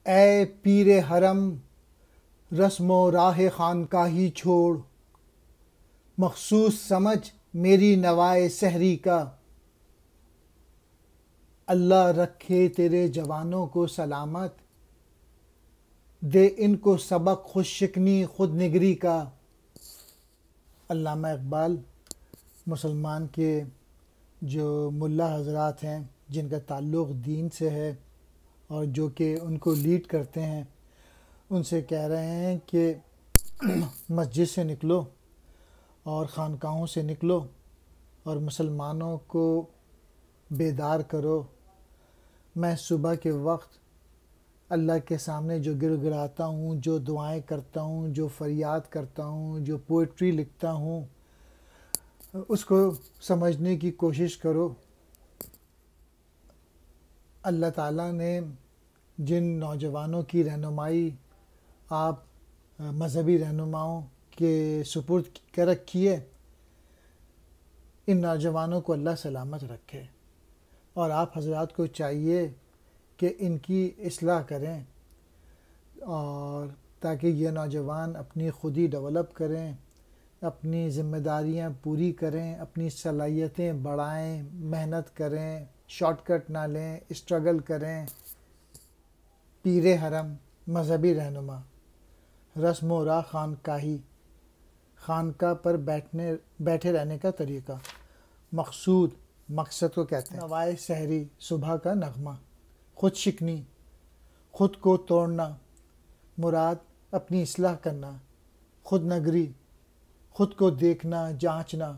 اے پیر حرم رسم و راہ خانقاہی چھوڑ، مخصوص سمجھ میری نوائے سحری کا۔ اللہ رکھے تیرے جوانوں کو سلامت، دے ان کو سبق خود شکنی خود نگری کا۔ علامہ اقبال مسلمان کے جو ملا حضرات ہیں جن کا تعلق دین سے ہے اور جو کہ ان کو لیڈ کرتے ہیں، ان سے کہہ رہے ہیں کہ مسجد سے نکلو اور خانقاہوں سے نکلو اور مسلمانوں کو بیدار کرو۔ میں صبح کے وقت اللہ کے سامنے جو گر گڑاتا ہوں، جو دعائیں کرتا ہوں، جو فریاد کرتا ہوں، جو پوئٹری لکھتا ہوں، اس کو سمجھنے کی کوشش کرو۔ اللہ تعالیٰ نے جن نوجوانوں کی رہنمائی آپ مذہبی رہنماؤں کے سپرد کر رکھی ہے، ان نوجوانوں کو اللہ سلامت رکھے، اور آپ حضرات کو چاہیے کہ ان کی اصلاح کریں، اور تاکہ یہ نوجوان اپنی خودی ڈیولپ کریں، اپنی ذمہ داریاں پوری کریں، اپنی صلاحیتیں بڑھائیں، محنت کریں، شارٹ کٹ نہ لیں، اسٹرگل کریں۔ پیر حرم مذہبی رہنما، رسم و راہ خانقاہی، خانقاہ پر بیٹھے رہنے کا طریقہ، مقصود مقصد کو کہتے ہیں، نوائے سحری صبح کا نغمہ، خود شکنی خود کو توڑنا، مراد اپنی اصلاح کرنا، خود نگری خود کو دیکھنا جانچنا،